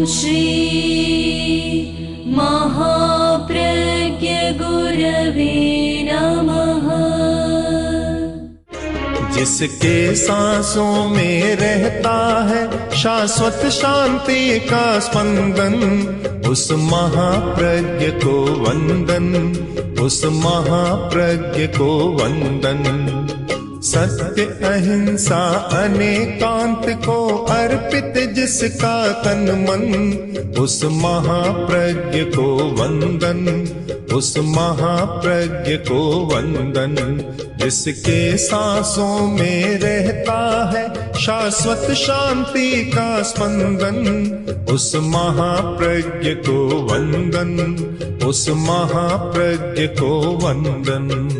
श्री महाप्रज्ञ गुरवे नमः। जिसके सांसों में रहता है शाश्वत शांति का स्पंदन, उस महाप्रज्ञ को वंदन, उस महाप्रज्ञ को वंदन। सत्य अहिंसा अनेकांत को अर्पित जिसका तन मन, उस महाप्रज्ञ को वंदन, उस महाप्रज्ञ को वंदन। जिसके सांसों में रहता है शाश्वत शांति का स्पंदन, उस महाप्रज्ञ को वंदन, उस महाप्रज्ञ को वंदन।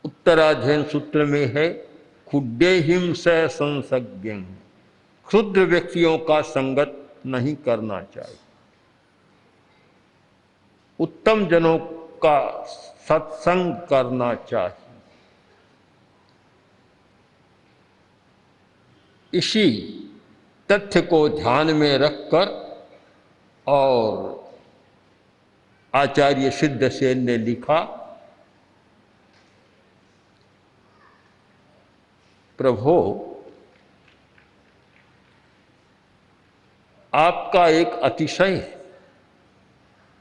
उत्तराध्ययन सूत्र में है खुड्डेहिम स संसज्ञं, क्षुद्र व्यक्तियों का संगत नहीं करना चाहिए। उत्तम जनों का सत्संग करना चाहिए। इसी तथ्य को ध्यान में रखकर और आचार्य सिद्धसेन ने लिखा, प्रभो आपका एक अतिशय है।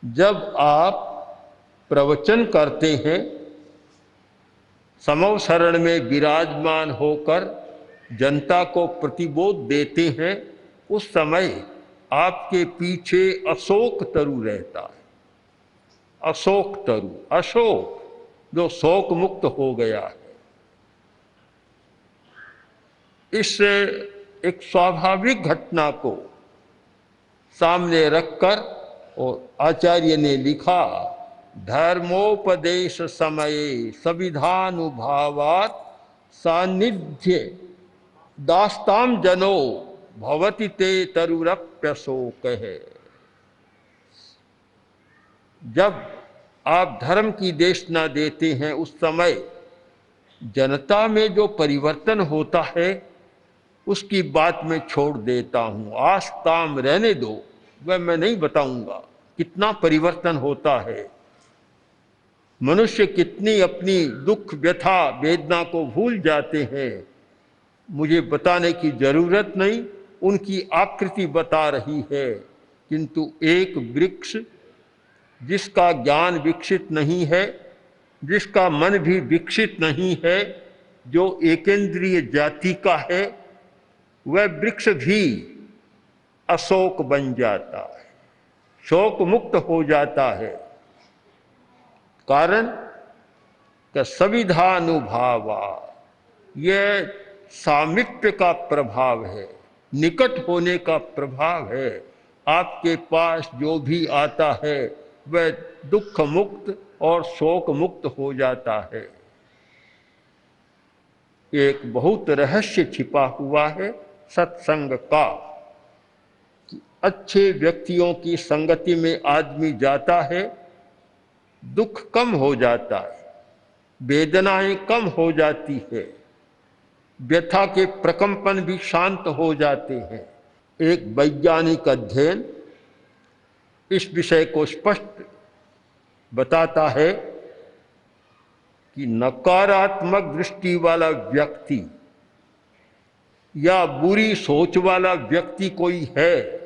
जब आप प्रवचन करते हैं, समव शरण में विराजमान होकर जनता को प्रतिबोध देते हैं, उस समय आपके पीछे अशोक तरु रहता है। अशोक तरु, अशोक जो शोक मुक्त हो गया है। इस एक स्वाभाविक घटना को सामने रखकर और आचार्य ने लिखा, धर्मोपदेश समये सविधानुभावात् सानिध्य दास्ताम जनो भवति ते तरुरप्यशोक है। जब आप धर्म की देशना देते हैं, उस समय जनता में जो परिवर्तन होता है उसकी बात मैं छोड़ देता हूँ। आस्ताम रहने दो, वह मैं नहीं बताऊंगा कितना परिवर्तन होता है। मनुष्य कितनी अपनी दुख व्यथा वेदना को भूल जाते हैं, मुझे बताने की जरूरत नहीं, उनकी आकृति बता रही है। किंतु एक वृक्ष जिसका ज्ञान विकसित नहीं है, जिसका मन भी विकसित नहीं है, जो एकेंद्रीय जाति का है, वह वृक्ष भी अशोक बन जाता है, शोक मुक्त हो जाता है। कारण कि सविधानुभावा, यह सामिप्य का प्रभाव है, निकट होने का प्रभाव है। आपके पास जो भी आता है वह दुख मुक्त और शोक मुक्त हो जाता है। एक बहुत रहस्य छिपा हुआ है सत्संग का। अच्छे व्यक्तियों की संगति में आदमी जाता है, दुख कम हो जाता है, वेदनाएं कम हो जाती है, व्यथा के प्रकंपन भी शांत हो जाते हैं। एक वैज्ञानिक अध्ययन इस विषय को स्पष्ट बताता है कि नकारात्मक दृष्टि वाला व्यक्ति या बुरी सोच वाला व्यक्ति कोई है,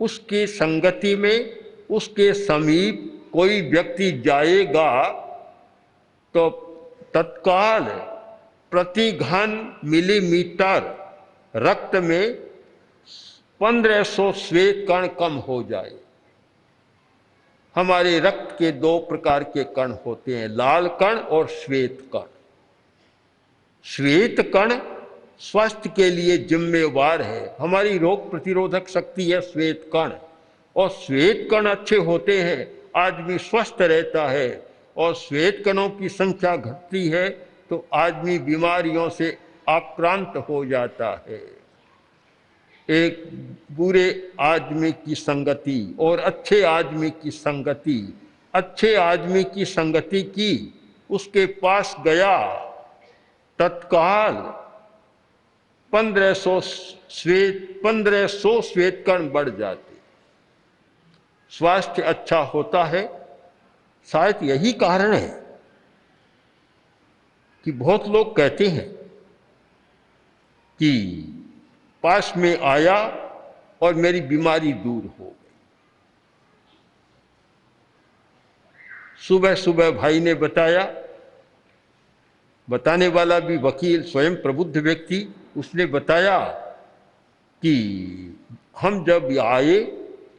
उसके संगति में, उसके समीप कोई व्यक्ति जाएगा तो तत्काल प्रति घन मिलीमीटर रक्त में 1500 श्वेत कण कम हो जाए। हमारे रक्त के दो प्रकार के कण होते हैं, लाल कण और श्वेत कण। श्वेत कण स्वास्थ्य के लिए जिम्मेवार है, हमारी रोग प्रतिरोधक शक्ति है श्वेत कण, और श्वेत कण अच्छे होते हैं, आदमी स्वस्थ रहता है। और श्वेत कणों की संख्या घटती है तो आदमी बीमारियों से आक्रांत हो जाता है। एक बुरे आदमी की संगति और अच्छे आदमी की संगति, अच्छे आदमी की संगति की, उसके पास गया, तत्काल 1500 श्वेत कण बढ़ जाते, स्वास्थ्य अच्छा होता है। शायद यही कारण है कि बहुत लोग कहते हैं कि पास में आया और मेरी बीमारी दूर हो गई। सुबह सुबह भाई ने बताया, बताने वाला भी वकील, स्वयं प्रबुद्ध व्यक्ति, उसने बताया कि हम जब आए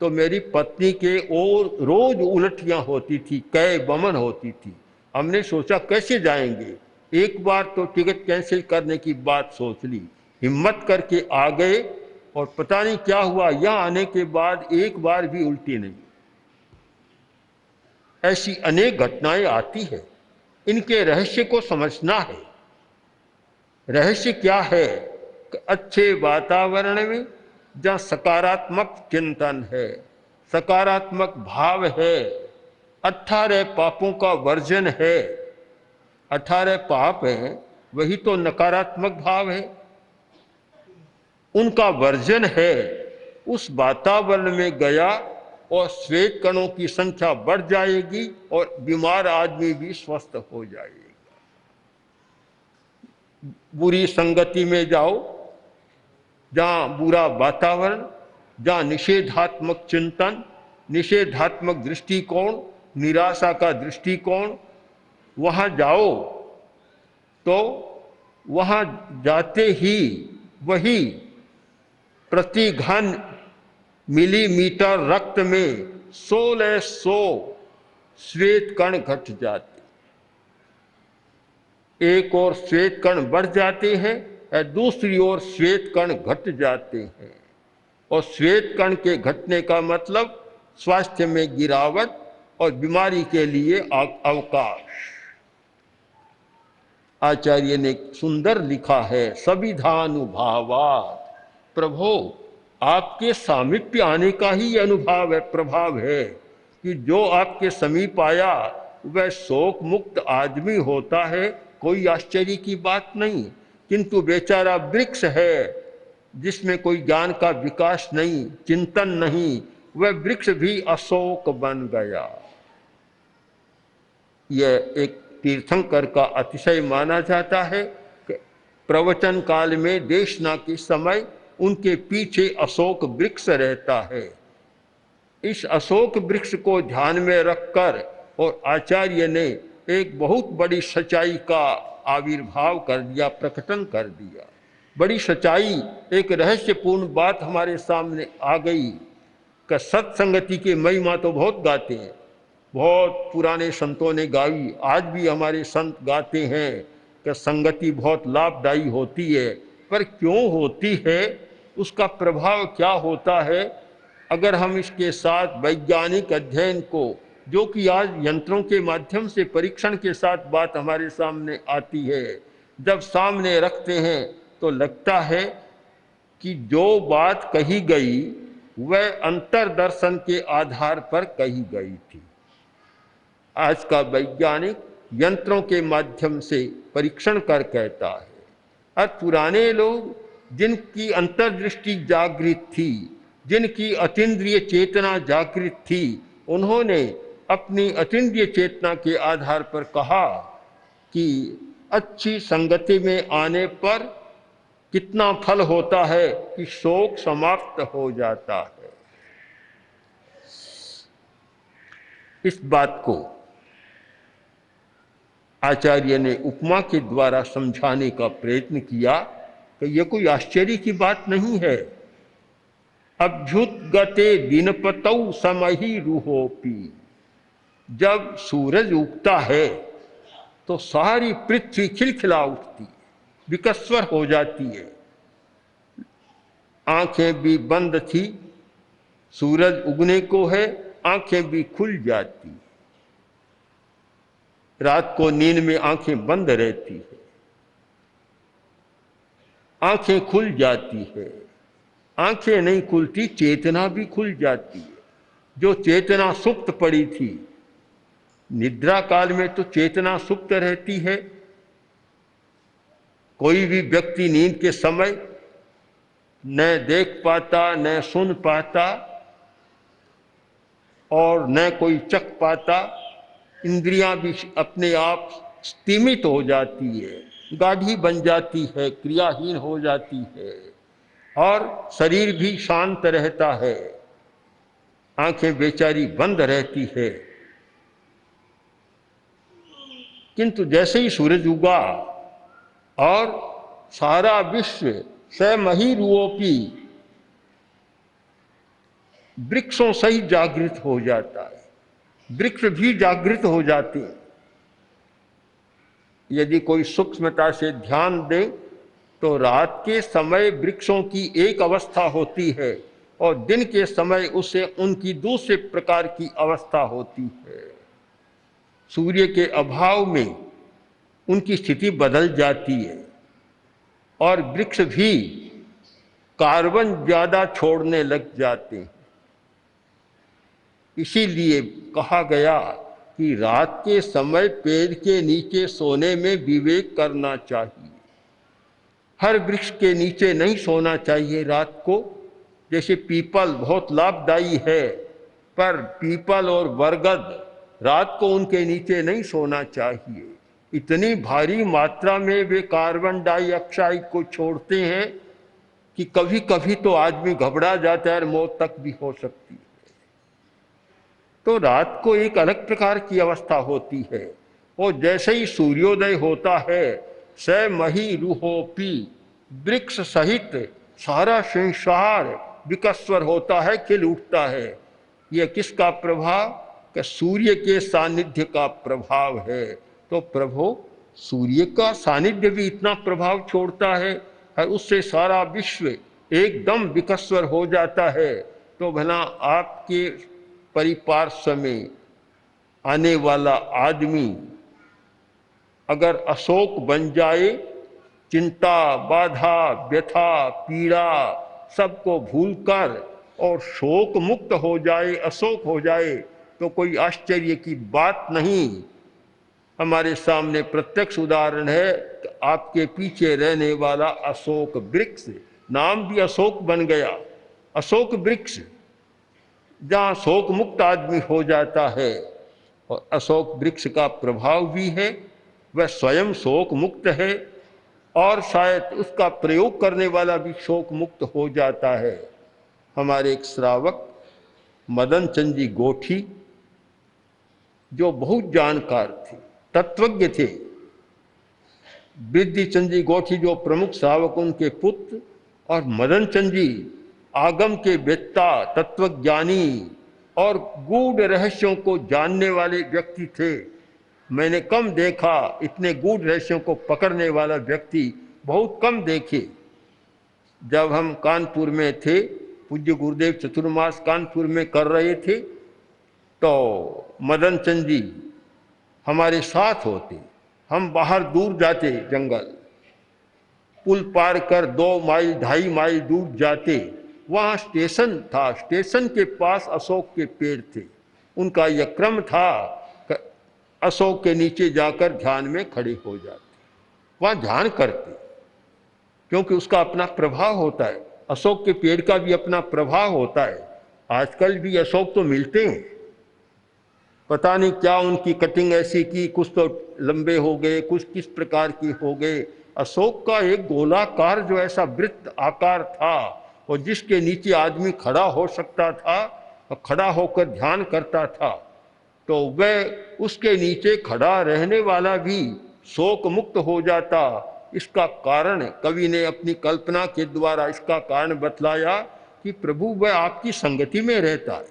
तो मेरी पत्नी के और रोज उलटियां होती थी, कै बमन होती थी। हमने सोचा कैसे जाएंगे, एक बार तो टिकट कैंसिल करने की बात सोच ली, हिम्मत करके आ गए और पता नहीं क्या हुआ, यहां आने के बाद एक बार भी उल्टी नहीं। ऐसी अनेक घटनाएं आती है, इनके रहस्य को समझना है। रहस्य क्या है? अच्छे वातावरण में जहाँ सकारात्मक चिंतन है, सकारात्मक भाव है, 18 पापों का वर्जन है। 18 पाप है, वही तो नकारात्मक भाव है, उनका वर्जन है। उस वातावरण में गया और श्वेत कणों की संख्या बढ़ जाएगी और बीमार आदमी भी स्वस्थ हो जाएगा। बुरी संगति में जाओ, जहां बुरा वातावरण, जहां निषेधात्मक चिंतन, निषेधात्मक दृष्टिकोण, निराशा का दृष्टिकोण, वहां जाओ तो वहां जाते ही वही प्रति घन मिलीमीटर रक्त में 1600 श्वेत कण घट जाते। एक ओर श्वेत कण बढ़ जाते हैं और दूसरी ओर श्वेत कण घट जाते हैं। और श्वेत कण के घटने का मतलब स्वास्थ्य में गिरावट और बीमारी के लिए अवकाश। आचार्य ने सुंदर लिखा है, सविधानुभावात्। प्रभो, आपके सामीप्य आने का ही अनुभव है, प्रभाव है कि जो आपके समीप आया वह शोक मुक्त आदमी होता है, कोई आश्चर्य की बात नहीं। किंतु बेचारा वृक्ष है जिसमें कोई ज्ञान का विकास नहीं, चिंतन नहीं, वह वृक्ष भी अशोक बन गया। यह एक तीर्थंकर का अतिशय माना जाता है कि प्रवचन काल में देशना के समय उनके पीछे अशोक वृक्ष रहता है। इस अशोक वृक्ष को ध्यान में रखकर और आचार्य ने एक बहुत बड़ी सच्चाई का आविर्भाव कर दिया, प्रकटन कर दिया। बड़ी सच्चाई, एक रहस्यपूर्ण बात हमारे सामने आ गई कि सत्संगति की महिमा तो बहुत गाते हैं, बहुत पुराने संतों ने गाई, आज भी हमारे संत गाते हैं कि संगति बहुत लाभदायी होती है। पर क्यों होती है, उसका प्रभाव क्या होता है? अगर हम इसके साथ वैज्ञानिक अध्ययन को, जो कि आज यंत्रों के माध्यम से परीक्षण के साथ बात हमारे सामने आती है, जब सामने रखते हैं तो लगता है कि जो बात कही गई वह अंतर्दर्शन के आधार पर कही गई थी। आज का वैज्ञानिक यंत्रों के माध्यम से परीक्षण कर कहता है। और पुराने लोग जिनकी अंतर्दृष्टि जागृत थी, जिनकी अतीन्द्रिय चेतना जागृत थी, उन्होंने अपनी अतीन्द्रिय चेतना के आधार पर कहा कि अच्छी संगति में आने पर कितना फल होता है कि शोक समाप्त हो जाता है। इस बात को आचार्य ने उपमा के द्वारा समझाने का प्रयत्न किया कि यह कोई आश्चर्य की बात नहीं है। अभ्युत गते दिनपतौ समहि रुहोपि। जब सूरज उगता है तो सारी पृथ्वी खिलखिला उठती, विकस्वर हो जाती है। आंखें भी बंद थी, सूरज उगने को है, आंखें भी खुल जाती। रात को नींद में आंखें बंद रहती है, आंखें खुल जाती है। आंखें नहीं खुलती, चेतना भी खुल जाती है। जो चेतना सुप्त पड़ी थी, निद्रा काल में तो चेतना सुप्त रहती है। कोई भी व्यक्ति नींद के समय न देख पाता, न सुन पाता और न कोई चख पाता। इंद्रियां भी अपने आप स्तिमित हो जाती है, गाढ़ी बन जाती है, क्रियाहीन हो जाती है और शरीर भी शांत रहता है। आंखें बेचारी बंद रहती है। किंतु जैसे ही सूरज उगा और सारा विश्व स्वमही रूपी वृक्षों सहित जागृत हो जाता है, वृक्ष भी जागृत हो जाते हैं। यदि कोई सूक्ष्मता से ध्यान दे तो रात के समय वृक्षों की एक अवस्था होती है और दिन के समय उसे उनकी दूसरे प्रकार की अवस्था होती है। सूर्य के अभाव में उनकी स्थिति बदल जाती है और वृक्ष भी कार्बन ज्यादा छोड़ने लग जाते हैं। इसीलिए कहा गया कि रात के समय पेड़ के नीचे सोने में विवेक करना चाहिए। हर वृक्ष के नीचे नहीं सोना चाहिए रात को। जैसे पीपल बहुत लाभदायी है, पर पीपल और बरगद रात को उनके नीचे नहीं सोना चाहिए। इतनी भारी मात्रा में वे कार्बन डाइऑक्साइड को छोड़ते हैं कि कभी कभी तो आदमी घबरा जाता है और मौत तक भी हो सकती है। तो रात को एक अलग प्रकार की अवस्था होती है और जैसे ही सूर्योदय होता है, स्वमही रूहोपी वृक्ष सहित सारा संसार विकस्वर होता है, खिल उठता है। यह किसका प्रभाव? कि सूर्य के सानिध्य का प्रभाव है। तो प्रभु सूर्य का सानिध्य भी इतना प्रभाव छोड़ता है और उससे सारा विश्व एकदम विकस्वर हो जाता है। तो भला आपके परिपार्श्व में आने वाला आदमी अगर अशोक बन जाए, चिंता, बाधा, व्यथा, पीड़ा सबको भूलकर और शोक मुक्त हो जाए, अशोक हो जाए, तो कोई आश्चर्य की बात नहीं। हमारे सामने प्रत्यक्ष उदाहरण है कि आपके पीछे रहने वाला अशोक वृक्ष, नाम भी अशोक बन गया। अशोक वृक्ष जहाँ शोक मुक्त आदमी हो जाता है और अशोक वृक्ष का प्रभाव भी है, वह स्वयं शोक मुक्त है और शायद उसका प्रयोग करने वाला भी शोक मुक्त हो जाता है। हमारे एक श्रावक मदन चंद जी गोठी, जो बहुत जानकार थे, तत्वज्ञ थे, वृद्धि चंद जी गोठी जो प्रमुख श्रावक उनके पुत्र, और मदन चंद जी आगम के वेत्ता, तत्वज्ञानी और गूढ़ रहस्यों को जानने वाले व्यक्ति थे। मैंने कम देखा, इतने गूढ़ रहस्यों को पकड़ने वाला व्यक्ति बहुत कम देखे। जब हम कानपुर में थे, पूज्य गुरुदेव चतुर्मास कानपुर में कर रहे थे, तो मदन चंद जी हमारे साथ होते। हम बाहर दूर जाते, जंगल पुल पार कर 2 माइल 2.5 माइल दूर जाते। वहाँ स्टेशन था, स्टेशन के पास अशोक के पेड़ थे। उनका यह क्रम था कि अशोक के नीचे जाकर ध्यान में खड़े हो जाते, वहाँ ध्यान करते, क्योंकि उसका अपना प्रभाव होता है। अशोक के पेड़ का भी अपना प्रभाव होता है। आजकल भी अशोक तो मिलते हैं, पता नहीं क्या उनकी कटिंग ऐसी की, कुछ तो लंबे हो गए, कुछ किस प्रकार की हो गए। अशोक का एक गोलाकार जो ऐसा वृत्त आकार था और जिसके नीचे आदमी खड़ा हो सकता था और खड़ा होकर ध्यान करता था, तो वह उसके नीचे खड़ा रहने वाला भी शोक मुक्त हो जाता। इसका कारण कवि ने अपनी कल्पना के द्वारा इसका कारण बतलाया कि प्रभु वह आपकी संगति में रहता है,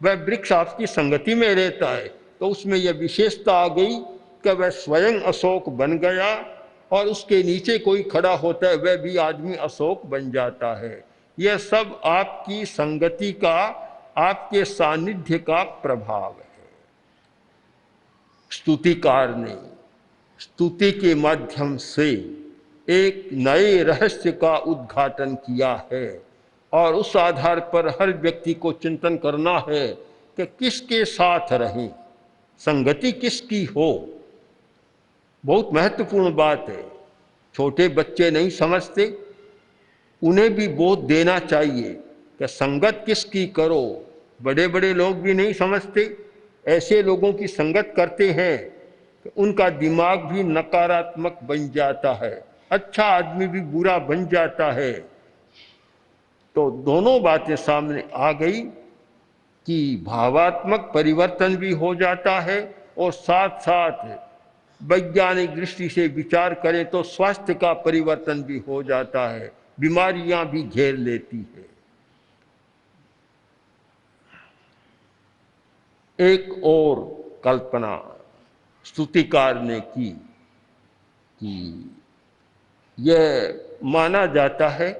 वह वृक्ष आपकी संगति में रहता है। तो उसमें यह विशेषता आ गई कि वह स्वयं अशोक बन गया और उसके नीचे कोई खड़ा होता है, वह भी आदमी अशोक बन जाता है। यह सब आपकी संगति का, आपके सानिध्य का प्रभाव है। स्तुतिकार ने स्तुति के माध्यम से एक नए रहस्य का उद्घाटन किया है और उस आधार पर हर व्यक्ति को चिंतन करना है कि किसके साथ रहें, संगति किसकी हो। बहुत महत्वपूर्ण बात है। छोटे बच्चे नहीं समझते, उन्हें भी बोध देना चाहिए कि संगत किसकी करो। बड़े बड़े लोग भी नहीं समझते, ऐसे लोगों की संगत करते हैं कि उनका दिमाग भी नकारात्मक बन जाता है, अच्छा आदमी भी बुरा बन जाता है। तो दोनों बातें सामने आ गई कि भावात्मक परिवर्तन भी हो जाता है और साथ साथ वैज्ञानिक दृष्टि से विचार करें तो स्वास्थ्य का परिवर्तन भी हो जाता है, बीमारियां भी घेर लेती है। एक और कल्पना स्तुतिकार ने की कि यह माना जाता है,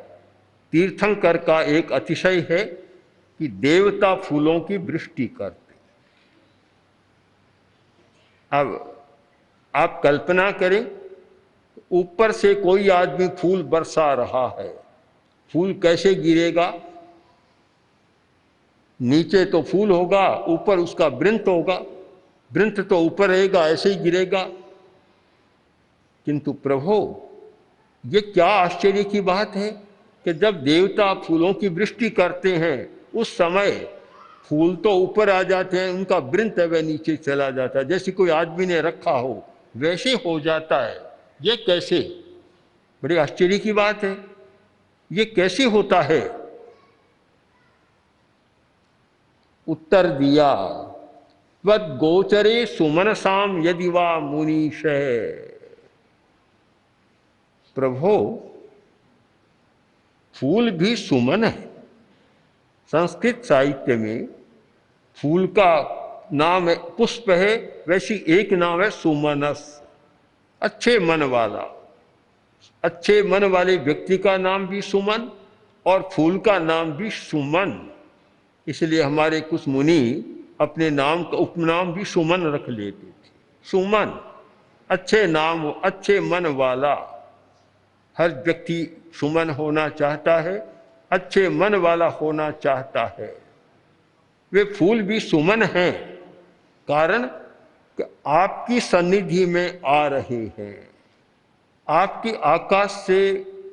तीर्थंकर का एक अतिशय है कि देवता फूलों की वृष्टि करते। अब आप कल्पना करें, ऊपर से कोई आदमी फूल बरसा रहा है, फूल कैसे गिरेगा? नीचे तो फूल होगा, ऊपर उसका वृंत होगा, वृंत तो ऊपर रहेगा, ऐसे ही गिरेगा। किंतु प्रभु, ये क्या आश्चर्य की बात है कि जब देवता फूलों की वृष्टि करते हैं उस समय फूल तो ऊपर आ जाते हैं, उनका वृंत वह नीचे चला जाता है, जैसे कोई आदमी ने रखा हो वैसे हो जाता है। ये कैसे? बड़ी आश्चर्य की बात है, ये कैसे होता है? उत्तर दिया, त्वद गोचरे सुमनसाम यदि वा मुनीश। प्रभो, फूल भी सुमन है। संस्कृत साहित्य में फूल का नाम है, पुष्प है, वैसी एक नाम है सुमनस, अच्छे मन वाला। अच्छे मन वाले व्यक्ति का नाम भी सुमन और फूल का नाम भी सुमन। इसलिए हमारे कुछ मुनि अपने नाम का उपनाम भी सुमन रख लेते थे। सुमन, अच्छे नाम, अच्छे मन वाला। हर व्यक्ति सुमन होना चाहता है, अच्छे मन वाला होना चाहता है। वे फूल भी सुमन हैं, कारण कि आपकी सन्निधि में आ रहे हैं, आपकी आकाश से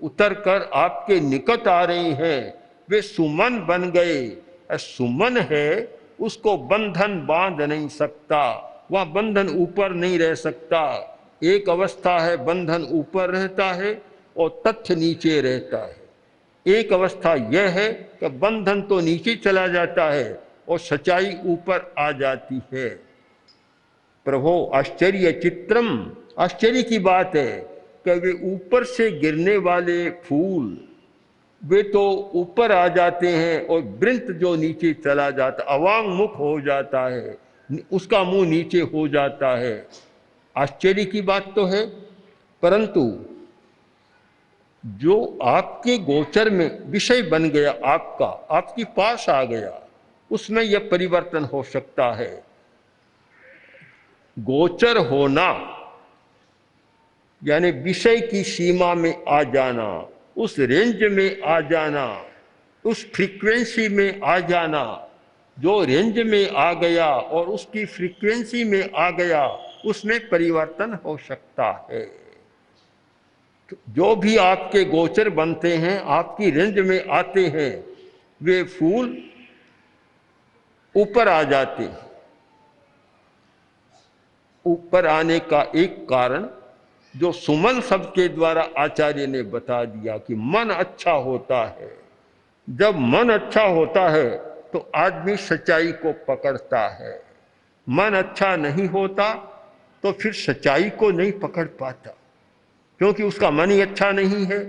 उतरकर आपके निकट आ रहे हैं, वे सुमन बन गए। सुमन है, उसको बंधन बांध नहीं सकता, वह बंधन ऊपर नहीं रह सकता। एक अवस्था है बंधन ऊपर रहता है और तथ्य नीचे रहता है। एक अवस्था यह है कि बंधन तो नीचे चला जाता है और सच्चाई ऊपर आ जाती है। प्रभो, आश्चर्य चित्रम, आश्चर्य की बात है कि वे ऊपर से गिरने वाले फूल वे तो ऊपर आ जाते हैं और वृंत जो नीचे चला जाता, अवांग मुख हो जाता है, उसका मुंह नीचे हो जाता है। आश्चर्य की बात तो है, परंतु जो आपके गोचर में विषय बन गया, आपका, आपके पास आ गया, उसमें यह परिवर्तन हो सकता है। गोचर होना यानी विषय की सीमा में आ जाना, उस रेंज में आ जाना, उस फ्रीक्वेंसी में आ जाना। जो रेंज में आ गया और उसकी फ्रीक्वेंसी में आ गया, उसमें परिवर्तन हो सकता है। जो भी आपके गोचर बनते हैं, आपकी रेंज में आते हैं, वे फूल ऊपर आ जाते हैं। ऊपर आने का एक कारण जो सुमन शब्द के द्वारा आचार्य ने बता दिया कि मन अच्छा होता है। जब मन अच्छा होता है तो आदमी सच्चाई को पकड़ता है। मन अच्छा नहीं होता तो फिर सच्चाई को नहीं पकड़ पाता, क्योंकि उसका मन ही अच्छा नहीं है।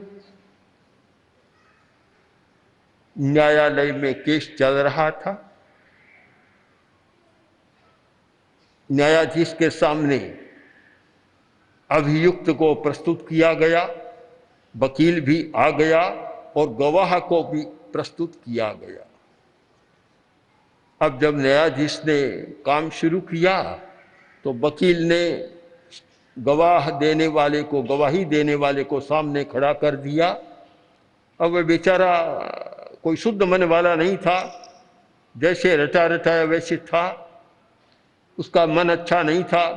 न्यायालय में केस चल रहा था, न्यायाधीश के सामने अभियुक्त को प्रस्तुत किया गया, वकील भी आ गया और गवाह को भी प्रस्तुत किया गया। अब जब न्यायाधीश ने काम शुरू किया तो वकील ने गवाही देने वाले को सामने खड़ा कर दिया। अब वह बेचारा कोई शुद्ध मन वाला नहीं था, जैसे रटा रटाया वैसे था, उसका मन अच्छा नहीं था।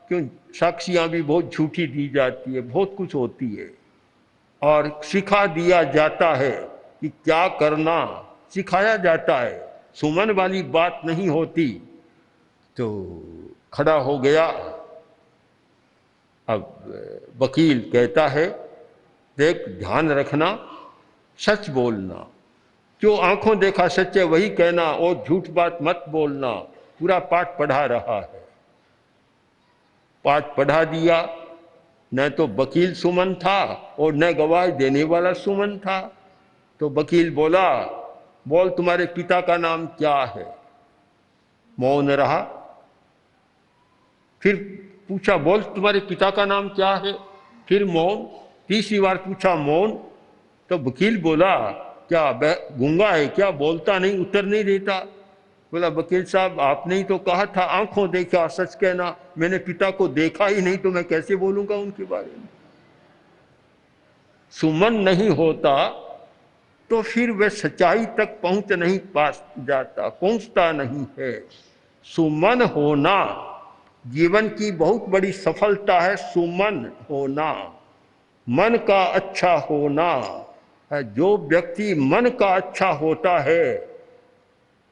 क्यों? साक्षियाँ भी बहुत झूठी दी जाती है, बहुत कुछ होती है, और सिखा दिया जाता है कि क्या करना, सिखाया जाता है, सुमन वाली बात नहीं होती। तो खड़ा हो गया। अब वकील कहता है, देख ध्यान रखना, सच बोलना, जो आंखों देखा सच है वही कहना, और झूठ बात मत बोलना। पूरा पाठ पढ़ा रहा है। पाठ पढ़ा दिया। न तो वकील सुमन था और न गवाह देने वाला सुमन था। तो वकील बोला, बोल तुम्हारे पिता का नाम क्या है? मौन रहा। फिर पूछा, बोल तुम्हारे पिता का नाम क्या है? फिर मौन। तीसरी बार पूछा, मौन। तो वकील बोला, क्या गूंगा है क्या, बोलता नहीं, उत्तर नहीं देता? बोला, वकील साहब आपने ही तो कहा था आंखों देखा सच कहना, मैंने पिता को देखा ही नहीं तो मैं कैसे बोलूंगा उनके बारे में। सुमन नहीं होता तो फिर वह सच्चाई तक पहुंच नहीं पा जाता, पहुंचता नहीं है। सुमन होना जीवन की बहुत बड़ी सफलता है। सुमन होना, मन का अच्छा होना है। जो व्यक्ति मन का अच्छा होता है,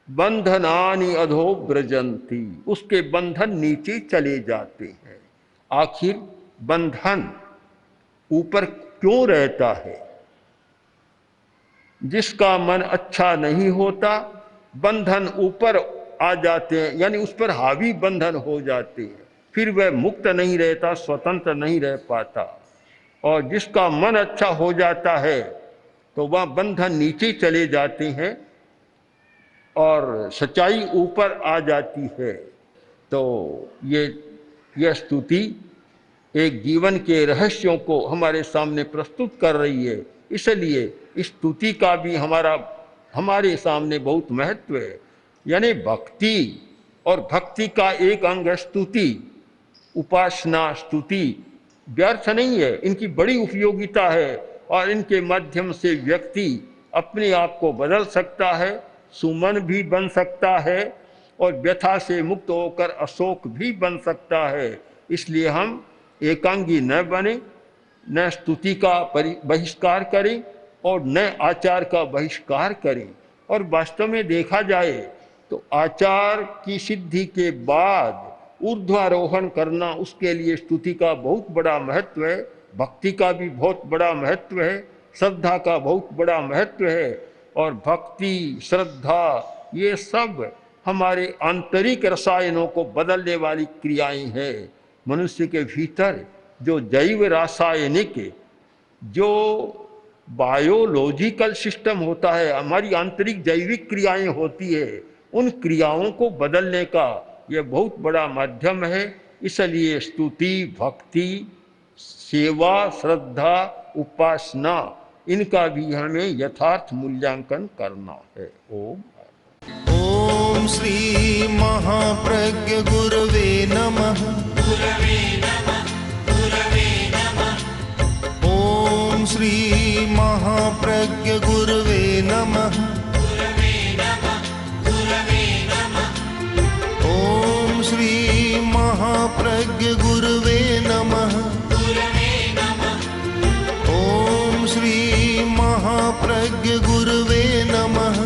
बंधनानि अधो ब्रजंती, उसके बंधन नीचे चले जाते हैं। आखिर बंधन ऊपर क्यों रहता है? जिसका मन अच्छा नहीं होता, बंधन ऊपर आ जाते हैं, यानी उस पर हावी बंधन हो जाते हैं, फिर वह मुक्त नहीं रहता, स्वतंत्र नहीं रह पाता। और जिसका मन अच्छा हो जाता है तो वह बंधन नीचे चले जाते हैं और सच्चाई ऊपर आ जाती है। तो यह स्तुति एक जीवन के रहस्यों को हमारे सामने प्रस्तुत कर रही है। इसलिए इस स्तुति का भी हमारे सामने बहुत महत्व है। यानी भक्ति और भक्ति का एक अंग स्तुति, उपासना, स्तुति व्यर्थ नहीं है, इनकी बड़ी उपयोगिता है और इनके माध्यम से व्यक्ति अपने आप को बदल सकता है, सुमन भी बन सकता है और व्यथा से मुक्त होकर अशोक भी बन सकता है। इसलिए हम एकांगी न बने, न स्तुति का बहिष्कार करें और न आचार का बहिष्कार करें। और वास्तव में देखा जाए तो आचार की सिद्धि के बाद ऊर्ध्वारोहण करना, उसके लिए स्तुति का बहुत बड़ा महत्व है, भक्ति का भी बहुत बड़ा महत्व है, श्रद्धा का बहुत बड़ा महत्व है। और भक्ति, श्रद्धा ये सब हमारे आंतरिक रसायनों को बदलने वाली क्रियाएं हैं। मनुष्य के भीतर जो जैव रासायनिक, जो बायोलॉजिकल सिस्टम होता है, हमारी आंतरिक जैविक क्रियाएं होती है, उन क्रियाओं को बदलने का यह बहुत बड़ा माध्यम है। इसलिए स्तुति, भक्ति, सेवा, श्रद्धा, उपासना, इनका भी हमें यथार्थ मूल्यांकन करना है। ओम ओम श्री महाप्रज्ञ गुरवे नमः। ओम श्री महाप्रज्ञ गुरवे नमः। ओम श्री महाप्रज्ञ गुरवे नमः। ओम श्री महाप्रज्ञ गुरवे नमः।